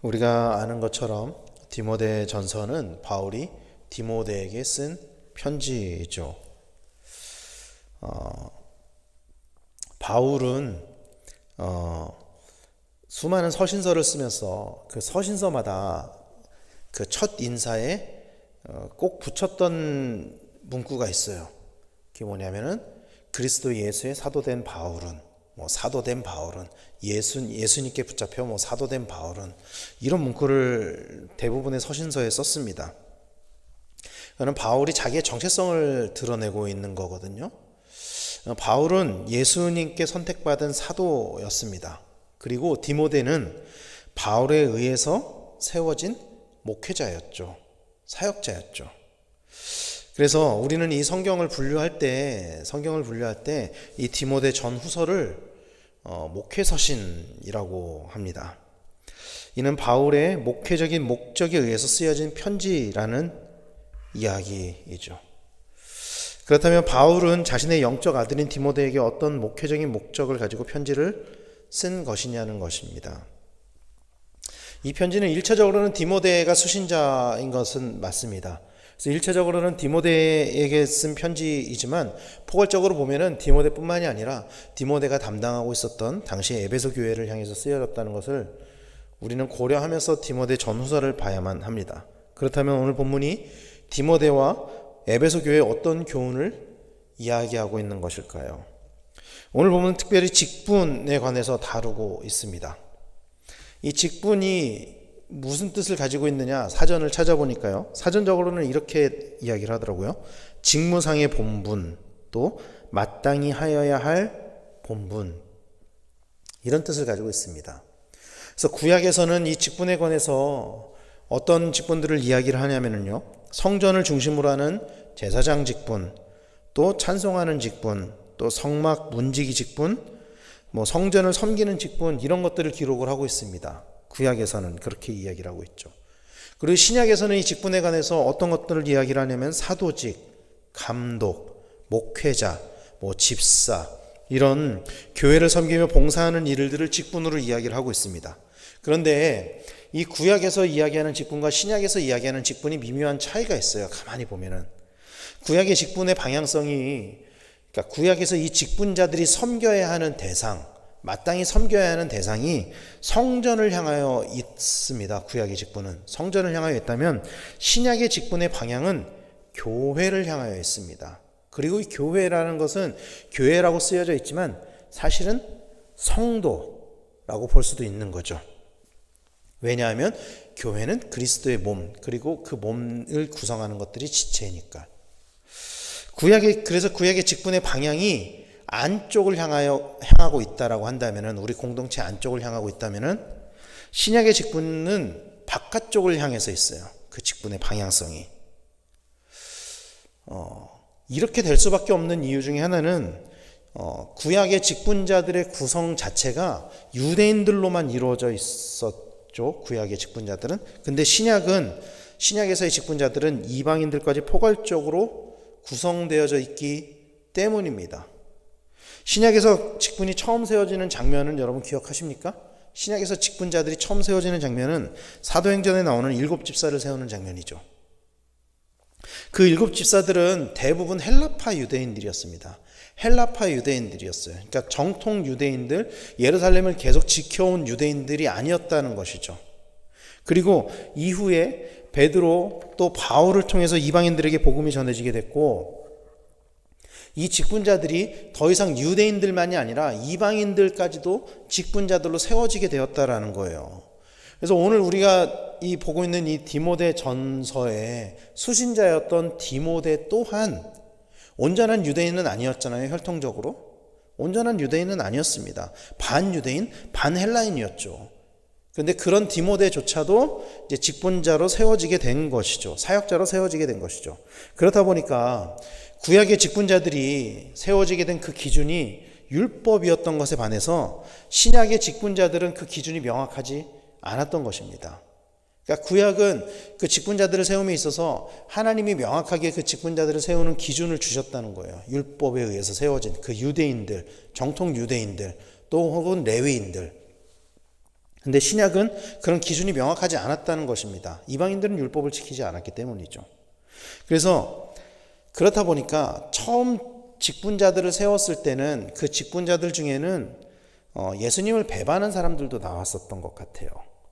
우리가 아는 것처럼 디모데 전서는 바울이 디모데에게 쓴 편지죠. 바울은 수많은 서신서를 쓰면서 그 서신서마다 그 첫 인사에 꼭 붙였던 문구가 있어요. 그게 뭐냐면은 그리스도 예수의 사도된 바울은, 사도된 바울은, 예수님께 붙잡혀 사도된 바울은, 이런 문구를 대부분의 서신서에 썼습니다. 그는 바울이 자기의 정체성을 드러내고 있는 거거든요. 바울은 예수님께 선택받은 사도였습니다. 그리고 디모데는 바울에 의해서 세워진 목회자였죠. 사역자였죠. 그래서 우리는 이 성경을 분류할 때 이 디모데 전후서를 목회서신이라고 합니다. 이는 바울의 목회적인 목적에 의해서 쓰여진 편지라는 이야기이죠. 그렇다면 바울은 자신의 영적 아들인 디모데에게 어떤 목회적인 목적을 가지고 편지를 쓴 것이냐는 것입니다. 이 편지는 1차적으로는 디모데가 수신자인 것은 맞습니다. 그래서 1차적으로는 디모데에게 쓴 편지이지만 포괄적으로 보면은 디모데뿐만이 아니라 디모데가 담당하고 있었던 당시 에베소 교회를 향해서 쓰여졌다는 것을 우리는 고려하면서 디모데 전후서를 봐야만 합니다. 그렇다면 오늘 본문이 디모데와 에베소 교회의 어떤 교훈을 이야기하고 있는 것일까요? 오늘 본문은 특별히 직분에 관해서 다루고 있습니다. 이 직분이 무슨 뜻을 가지고 있느냐, 사전을 찾아보니까요, 사전적으로는 이렇게 이야기를 하더라고요. 직무상의 본분, 또 마땅히 하여야 할 본분, 이런 뜻을 가지고 있습니다. 그래서 구약에서는 이 직분에 관해서 어떤 직분들을 이야기를 하냐면요, 성전을 중심으로 하는 제사장 직분, 또 찬송하는 직분, 또 성막 문지기 직분, 성전을 섬기는 직분, 이런 것들을 기록을 하고 있습니다. 구약에서는 그렇게 이야기를 하고 있죠. 그리고 신약에서는 이 직분에 관해서 어떤 것들을 이야기를 하냐면 사도직, 감독, 목회자, 집사, 이런 교회를 섬기며 봉사하는 일들을 직분으로 이야기를 하고 있습니다. 그런데 이 구약에서 이야기하는 직분과 신약에서 이야기하는 직분이 미묘한 차이가 있어요. 가만히 보면은 구약의 직분의 방향성이, 그러니까 구약에서 이 직분자들이 섬겨야 하는 대상, 마땅히 섬겨야 하는 대상이 성전을 향하여 있습니다. 구약의 직분은 성전을 향하여 있다면 신약의 직분의 방향은 교회를 향하여 있습니다. 그리고 이 교회라는 것은 교회라고 쓰여져 있지만 사실은 성도라고 볼 수도 있는 거죠. 왜냐하면 교회는 그리스도의 몸, 그리고 그 몸을 구성하는 것들이 지체니까. 그래서 구약의 직분의 방향이 안쪽을 향하고 있다라고 한다면은, 우리 공동체 안쪽을 향하고 있다면은, 신약의 직분은 바깥쪽을 향해서 있어요. 그 직분의 방향성이. 이렇게 될 수밖에 없는 이유 중에 하나는 구약의 직분자들의 구성 자체가 유대인들로만 이루어져 있었죠. 구약의 직분자들은. 근데 신약에서의 직분자들은 이방인들까지 포괄적으로 구성되어져 있기 때문입니다. 신약에서 직분이 처음 세워지는 장면은 여러분 기억하십니까? 신약에서 직분자들이 처음 세워지는 장면은 사도행전에 나오는 7 집사를 세우는 장면이죠. 그 7 집사들은 대부분 헬라파 유대인들이었습니다. 헬라파 유대인들이었어요. 그러니까 정통 유대인들, 예루살렘을 계속 지켜온 유대인들이 아니었다는 것이죠. 그리고 이후에 베드로 또 바울을 통해서 이방인들에게 복음이 전해지게 됐고, 이 직분자들이 더 이상 유대인들만이 아니라 이방인들까지도 직분자들로 세워지게 되었다라는 거예요. 그래서 오늘 우리가 보고 있는 이 디모데 전서의 수신자였던 디모데 또한 온전한 유대인은 아니었잖아요. 혈통적으로 온전한 유대인은 아니었습니다. 반유대인, 반헬라인이었죠. 그런데 그런 디모데조차도 이제 직분자로 세워지게 된 것이죠. 사역자로 세워지게 된 것이죠. 그렇다 보니까 구약의 직분자들이 세워지게 된 그 기준이 율법이었던 것에 반해서 신약의 직분자들은 그 기준이 명확하지 않았던 것입니다. 그러니까 구약은 그 직분자들을 세움에 있어서 하나님이 명확하게 그 직분자들을 세우는 기준을 주셨다는 거예요. 율법에 의해서 세워진 그 유대인들, 정통 유대인들, 또 혹은 레위인들. 근데 신약은 그런 기준이 명확하지 않았다는 것입니다. 이방인들은 율법을 지키지 않았기 때문이죠. 그래서 그렇다 보니까 처음 직분자들을 세웠을 때는 그 직분자들 중에는 예수님을 배반한 사람들도 나왔었던 것 같아요.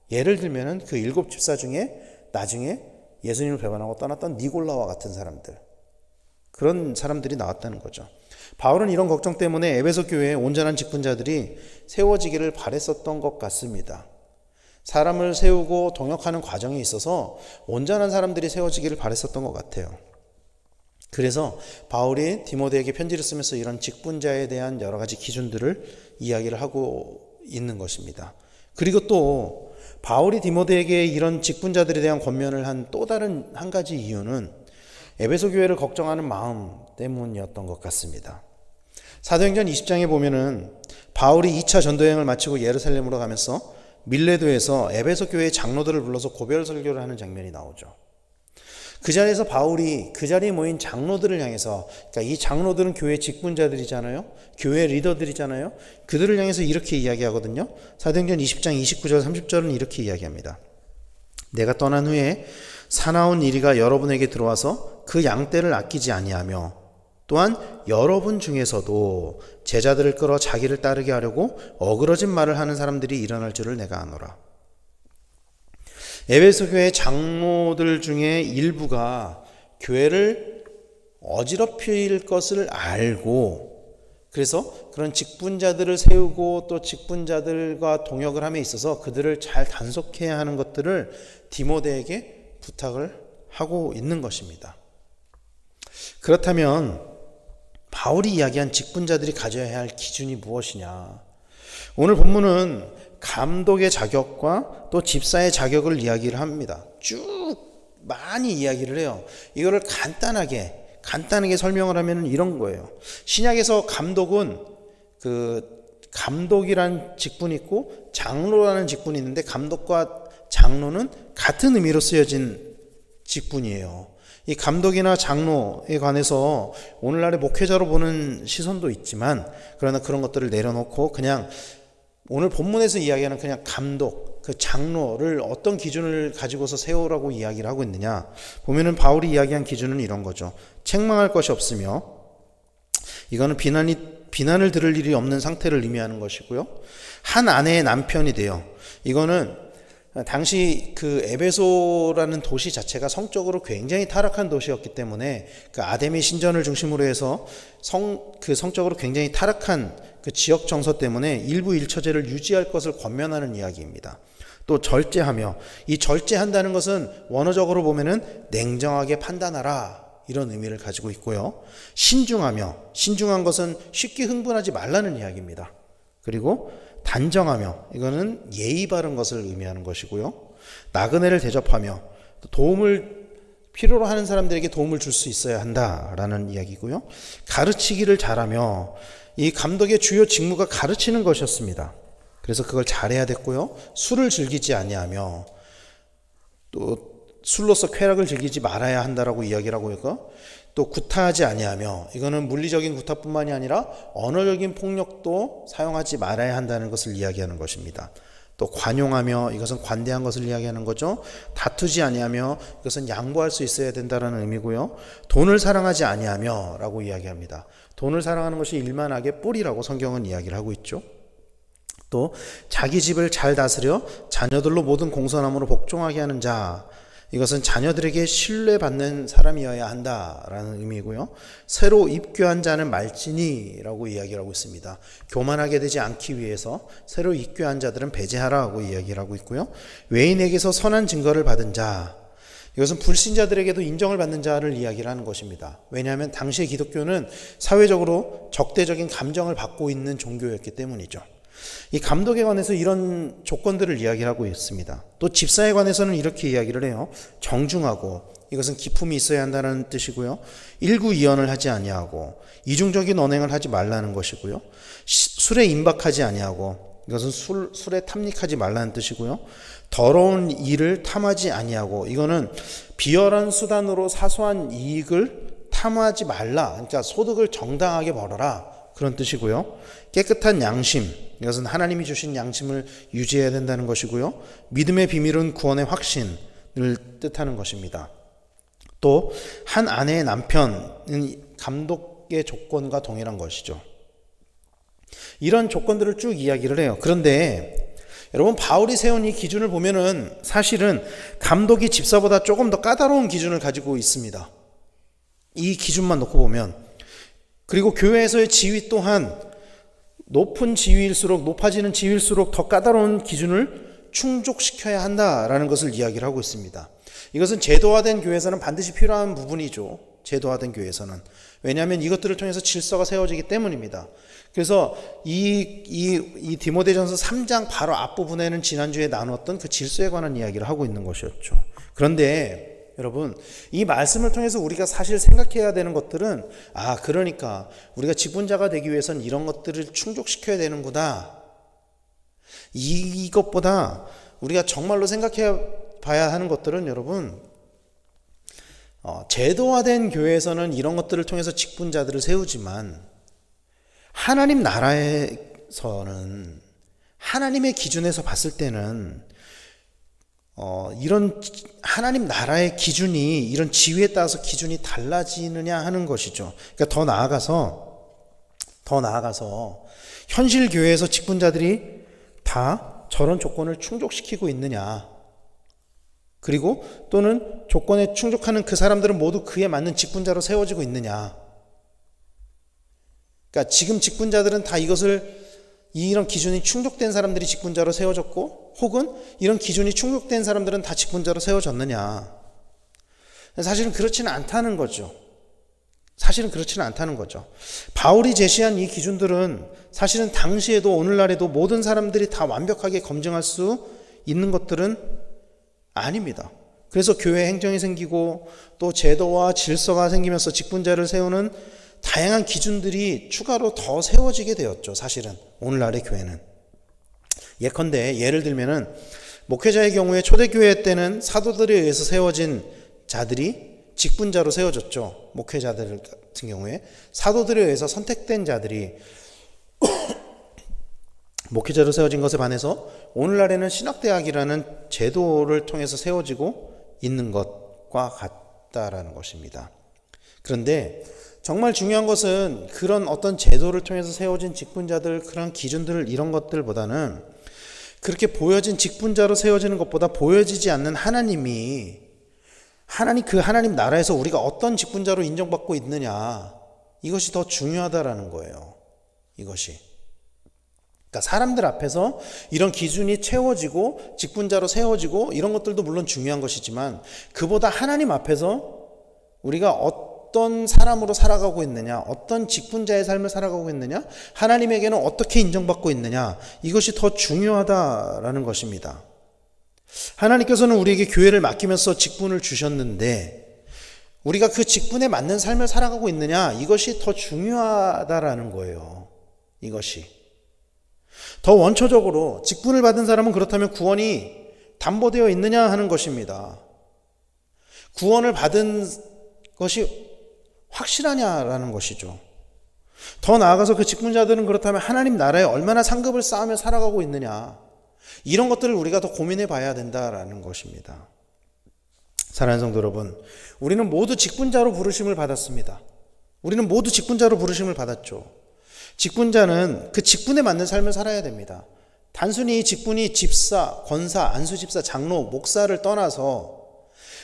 예를 들면은 그 7 집사 중에 나중에 예수님을 배반하고 떠났던 니골라와 같은 사람들, 그런 사람들이 나왔다는 거죠. 바울은 이런 걱정 때문에 에베소 교회에 온전한 직분자들이 세워지기를 바랬었던 것 같습니다. 사람을 세우고 동역하는 과정에 있어서 온전한 사람들이 세워지기를 바랬었던 것 같아요. 그래서 바울이 디모데에게 편지를 쓰면서 이런 직분자에 대한 여러 가지 기준들을 이야기를 하고 있는 것입니다. 그리고 또 바울이 디모데에게 이런 직분자들에 대한 권면을 한 또 다른 한 가지 이유는 에베소 교회를 걱정하는 마음 때문이었던 것 같습니다. 사도행전 20장에 보면은 바울이 2차 전도여행을 마치고 예루살렘으로 가면서 밀레도에서 에베소 교회의 장로들을 불러서 고별 설교를 하는 장면이 나오죠. 그 자리에서 바울이 그 자리에 모인 장로들을 향해서, 그러니까 이 장로들은 교회 직분자들이잖아요. 교회 리더들이잖아요. 그들을 향해서 이렇게 이야기하거든요. 사도행전 20장 29절 30절은 이렇게 이야기합니다. 내가 떠난 후에 사나운 이리가 여러분에게 들어와서 그 양떼를 아끼지 아니하며 또한 여러분 중에서도 제자들을 끌어 자기를 따르게 하려고 어그러진 말을 하는 사람들이 일어날 줄을 내가 아노라. 에베소 교회 장로들 중에 일부가 교회를 어지럽힐 것을 알고, 그래서 그런 직분자들을 세우고 또 직분자들과 동역을 함에 있어서 그들을 잘 단속해야 하는 것들을 디모데에게 부탁을 하고 있는 것입니다. 그렇다면 바울이 이야기한 직분자들이 가져야 할 기준이 무엇이냐? 오늘 본문은 감독의 자격과 또 집사의 자격을 이야기를 합니다. 쭉 많이 이야기를 해요. 이거를 간단하게 설명을 하면 이런 거예요. 신약에서 감독은 감독이란 직분이 있고 장로라는 직분이 있는데, 감독과 장로는 같은 의미로 쓰여진 직분이에요. 이 감독이나 장로에 관해서 오늘날의 목회자로 보는 시선도 있지만, 그러나 그런 것들을 내려놓고 그냥 오늘 본문에서 이야기하는 그냥 감독, 그 장로를 어떤 기준을 가지고서 세우라고 이야기를 하고 있느냐 보면은 바울이 이야기한 기준은 이런 거죠. 책망할 것이 없으며, 이거는 비난을 들을 일이 없는 상태를 의미하는 것이고요. 한 아내의 남편이 돼요. 이거는 당시 그 에베소라는 도시 자체가 성적으로 굉장히 타락한 도시였기 때문에 그 아데미 신전을 중심으로 해서 성적으로 굉장히 타락한 그 지역 정서 때문에 일부 일처제를 유지할 것을 권면하는 이야기입니다. 또 절제하며, 이 절제한다는 것은 원어적으로 보면은 냉정하게 판단하라, 이런 의미를 가지고 있고요. 신중하며, 신중한 것은 쉽게 흥분하지 말라는 이야기입니다. 그리고 단정하며, 이거는 예의 바른 것을 의미하는 것이고요. 나그네를 대접하며, 도움을 필요로 하는 사람들에게 도움을 줄 수 있어야 한다라는 이야기고요. 가르치기를 잘하며, 이 감독의 주요 직무가 가르치는 것이었습니다. 그래서 그걸 잘해야 됐고요. 술을 즐기지 아니하며, 또 술로서 쾌락을 즐기지 말아야 한다라고 이야기를 하고 있고, 또 구타하지 아니하며, 이거는 물리적인 구타뿐만이 아니라 언어적인 폭력도 사용하지 말아야 한다는 것을 이야기하는 것입니다. 또 관용하며, 이것은 관대한 것을 이야기하는 거죠. 다투지 아니하며, 이것은 양보할 수 있어야 된다는 의미고요. 돈을 사랑하지 아니하며 라고 이야기합니다. 돈을 사랑하는 것이 일만하게 뿔이라고 성경은 이야기를 하고 있죠. 또 자기 집을 잘 다스려 자녀들로 모든 공손함으로 복종하게 하는 자, 이것은 자녀들에게 신뢰받는 사람이어야 한다라는 의미고요. 새로 입교한 자는 말지니라고 이야기를 하고 있습니다. 교만하게 되지 않기 위해서 새로 입교한 자들은 배제하라고 이야기를 하고 있고요. 외인에게서 선한 증거를 받은 자, 이것은 불신자들에게도 인정을 받는 자를 이야기를 하는 것입니다. 왜냐하면 당시의 기독교는 사회적으로 적대적인 감정을 받고 있는 종교였기 때문이죠. 이 감독에 관해서 이런 조건들을 이야기를 하고 있습니다. 또 집사에 관해서는 이렇게 이야기를 해요. 정중하고, 이것은 기품이 있어야 한다는 뜻이고요. 일구이연을 하지 아니하고, 이중적인 언행을 하지 말라는 것이고요. 술에 임박하지 아니하고, 이것은 술에 탐닉하지 말라는 뜻이고요. 더러운 일을 탐하지 아니하고, 이거는 비열한 수단으로 사소한 이익을 탐하지 말라, 그러니까 소득을 정당하게 벌어라, 그런 뜻이고요. 깨끗한 양심, 이것은 하나님이 주신 양심을 유지해야 된다는 것이고요. 믿음의 비밀은 구원의 확신을 뜻하는 것입니다. 또 한 아내의 남편은 감독의 조건과 동일한 것이죠. 이런 조건들을 쭉 이야기를 해요. 그런데 여러분, 바울이 세운 이 기준을 보면은 사실은 감독이 집사보다 조금 더 까다로운 기준을 가지고 있습니다. 이 기준만 놓고 보면. 그리고 교회에서의 지위 또한 높은 지위일수록, 높아지는 지위일수록 더 까다로운 기준을 충족시켜야 한다라는 것을 이야기를 하고 있습니다. 이것은 제도화된 교회에서는 반드시 필요한 부분이죠. 제도화된 교회에서는. 왜냐하면 이것들을 통해서 질서가 세워지기 때문입니다. 그래서 이 디모데전서 3장 바로 앞부분에는 지난주에 나눴던 그 질서에 관한 이야기를 하고 있는 것이었죠. 그런데 여러분, 이 말씀을 통해서 우리가 사실 생각해야 되는 것들은, 그러니까 우리가 직분자가 되기 위해서는 이런 것들을 충족시켜야 되는구나. 이것보다 우리가 정말로 생각해 봐야 하는 것들은, 여러분, 제도화된 교회에서는 이런 것들을 통해서 직분자들을 세우지만 하나님 나라에서는, 하나님의 기준에서 봤을 때는 이런 하나님 나라의 기준이, 이런 지위에 따라서 기준이 달라지느냐 하는 것이죠. 그러니까 더 나아가서 현실 교회에서 직분자들이 다 저런 조건을 충족시키고 있느냐, 그리고 또는 조건에 충족하는 그 사람들은 모두 그에 맞는 직분자로 세워지고 있느냐. 그러니까 지금 직분자들은 다 이런 기준이 충족된 사람들이 직분자로 세워졌고, 혹은 이런 기준이 충족된 사람들은 다 직분자로 세워졌느냐. 사실은 그렇지는 않다는 거죠. 바울이 제시한 이 기준들은 사실은 당시에도 오늘날에도 모든 사람들이 다 완벽하게 검증할 수 있는 것들은 아닙니다. 그래서 교회 행정이 생기고 또 제도와 질서가 생기면서 직분자를 세우는 다양한 기준들이 추가로 더 세워지게 되었죠. 사실은 오늘날의 교회는. 예컨대 예를 들면은 목회자의 경우에 초대교회 때는 사도들에 의해서 세워진 자들이 직분자로 세워졌죠. 목회자들 같은 경우에 사도들에 의해서 선택된 자들이 목회자로 세워진 것에 반해서 오늘날에는 신학대학이라는 제도를 통해서 세워지고 있는 것과 같다라는 것입니다. 그런데 정말 중요한 것은 그런 어떤 제도를 통해서 세워진 직분자들, 그런 기준들, 이런 것들보다는 그렇게 보여진 직분자로 세워지는 것보다 보여지지 않는 하나님 나라에서 우리가 어떤 직분자로 인정받고 있느냐, 이것이 더 중요하다라는 거예요. 이것이. 그러니까 사람들 앞에서 이런 기준이 채워지고 직분자로 세워지고 이런 것들도 물론 중요한 것이지만, 그보다 하나님 앞에서 우리가 어떤 사람으로 살아가고 있느냐, 어떤 직분자의 삶을 살아가고 있느냐, 하나님에게는 어떻게 인정받고 있느냐, 이것이 더 중요하다라는 것입니다. 하나님께서는 우리에게 교회를 맡기면서 직분을 주셨는데 우리가 그 직분에 맞는 삶을 살아가고 있느냐, 이것이 더 중요하다라는 거예요. 이것이 더 원초적으로 직분을 받은 사람은 그렇다면 구원이 담보되어 있느냐 하는 것입니다. 구원을 받은 것이 확실하냐라는 것이죠. 더 나아가서 그 직분자들은 그렇다면 하나님 나라에 얼마나 상급을 쌓으며 살아가고 있느냐, 이런 것들을 우리가 더 고민해 봐야 된다라는 것입니다. 사랑하는 성도 여러분, 우리는 모두 직분자로 부르심을 받았습니다. 우리는 모두 직분자로 부르심을 받았죠. 직분자는 그 직분에 맞는 삶을 살아야 됩니다. 단순히 직분이 집사, 권사, 안수집사, 장로, 목사를 떠나서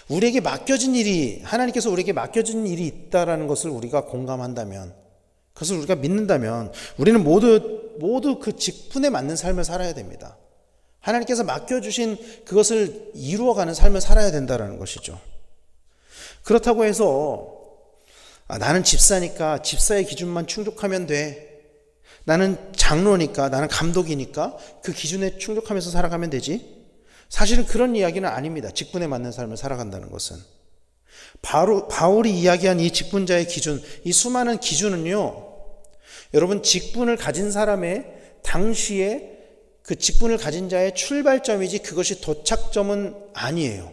우리에게 맡겨진 일이, 하나님께서 우리에게 맡겨진 일이 있다라는 것을 우리가 공감한다면, 그것을 우리가 믿는다면 우리는 모두 그 직분에 맞는 삶을 살아야 됩니다. 하나님께서 맡겨주신 그것을 이루어가는 삶을 살아야 된다는 것이죠. 그렇다고 해서 나는 집사니까 집사의 기준만 충족하면 돼, 나는 장로니까, 나는 감독이니까 그 기준에 충족하면서 살아가면 되지, 사실은 그런 이야기는 아닙니다. 직분에 맞는 삶을 살아간다는 것은. 바울이 이야기한 이 직분자의 기준, 이 수많은 기준은요, 여러분, 직분을 가진 사람의 당시에 그 직분을 가진 자의 출발점이지 그것이 도착점은 아니에요.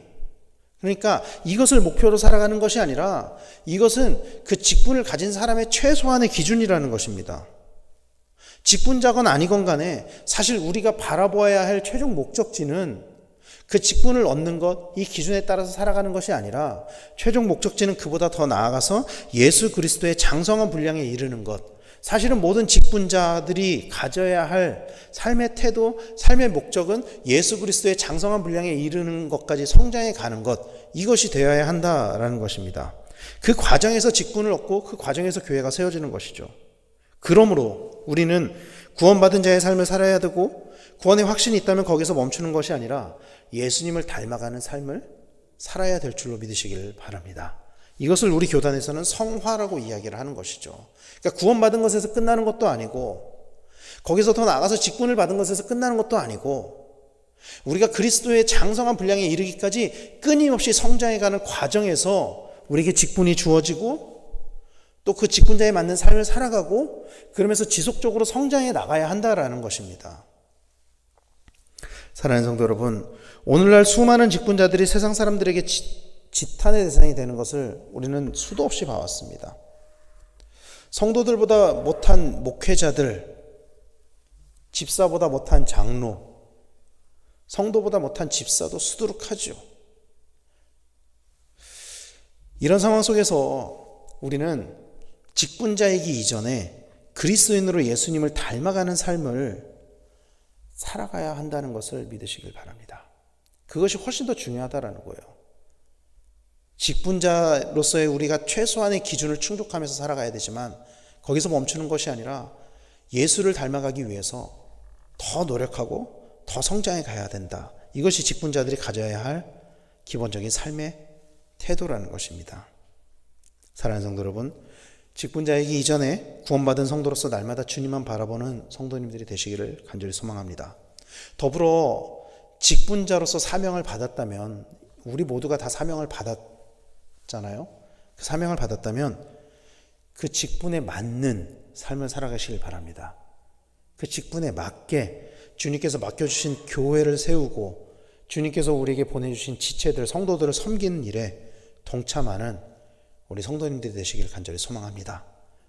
그러니까 이것을 목표로 살아가는 것이 아니라 이것은 그 직분을 가진 사람의 최소한의 기준이라는 것입니다. 직분자건 아니건 간에 사실 우리가 바라보아야 할 최종 목적지는 그 직분을 얻는 것, 이 기준에 따라서 살아가는 것이 아니라 최종 목적지는 그보다 더 나아가서 예수 그리스도의 장성한 분량에 이르는 것. 사실은 모든 직분자들이 가져야 할 삶의 태도, 삶의 목적은 예수 그리스도의 장성한 분량에 이르는 것까지 성장해 가는 것, 이것이 되어야 한다라는 것입니다. 그 과정에서 직분을 얻고 그 과정에서 교회가 세워지는 것이죠. 그러므로 우리는 구원받은 자의 삶을 살아야 되고 구원의 확신이 있다면 거기서 멈추는 것이 아니라 예수님을 닮아가는 삶을 살아야 될 줄로 믿으시길 바랍니다. 이것을 우리 교단에서는 성화라고 이야기를 하는 것이죠. 그러니까 구원받은 것에서 끝나는 것도 아니고 거기서 더 나아가서 직분을 받은 것에서 끝나는 것도 아니고 우리가 그리스도의 장성한 분량에 이르기까지 끊임없이 성장해가는 과정에서 우리에게 직분이 주어지고 또 그 직분자에 맞는 삶을 살아가고 그러면서 지속적으로 성장해 나가야 한다라는 것입니다. 사랑하는 성도 여러분, 오늘날 수많은 직분자들이 세상 사람들에게 지탄의 대상이 되는 것을 우리는 수도 없이 봐왔습니다. 성도들보다 못한 목회자들, 집사보다 못한 장로, 성도보다 못한 집사도 수두룩하죠. 이런 상황 속에서 우리는 직분자이기 이전에 그리스도인으로 예수님을 닮아가는 삶을 살아가야 한다는 것을 믿으시길 바랍니다. 그것이 훨씬 더 중요하다라는 거예요. 직분자로서의 우리가 최소한의 기준을 충족하면서 살아가야 되지만 거기서 멈추는 것이 아니라 예수를 닮아가기 위해서 더 노력하고 더 성장해 가야 된다. 이것이 직분자들이 가져야 할 기본적인 삶의 태도라는 것입니다. 사랑하는 성도 여러분, 직분자이기 이전에 구원받은 성도로서 날마다 주님만 바라보는 성도님들이 되시기를 간절히 소망합니다. 더불어 직분자로서 사명을 받았다면, 우리 모두가 다 사명을 받았잖아요. 그 사명을 받았다면 그 직분에 맞는 삶을 살아가시길 바랍니다. 그 직분에 맞게 주님께서 맡겨주신 교회를 세우고 주님께서 우리에게 보내주신 지체들, 성도들을 섬기는 일에 동참하는 우리 성도님들이 되시길 간절히 소망합니다.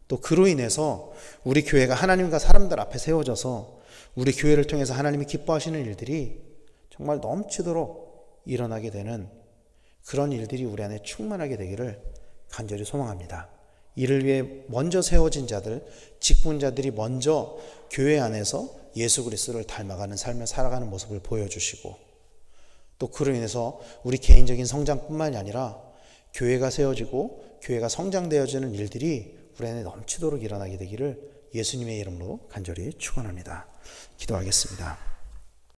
또 그로 인해서 우리 교회가 하나님과 사람들 앞에 세워져서 우리 교회를 통해서 하나님이 기뻐하시는 일들이 정말 넘치도록 일어나게 되는 그런 일들이 우리 안에 충만하게 되기를 간절히 소망합니다. 이를 위해 먼저 세워진 자들, 직분자들이 먼저 교회 안에서 예수 그리스도를 닮아가는 삶을 살아가는 모습을 보여주시고 또 그로 인해서 우리 개인적인 성장뿐만이 아니라 교회가 세워지고 교회가 성장되어지는 일들이 우리 안에 넘치도록 일어나게 되기를 예수님의 이름으로 간절히 축원합니다. 기도하겠습니다.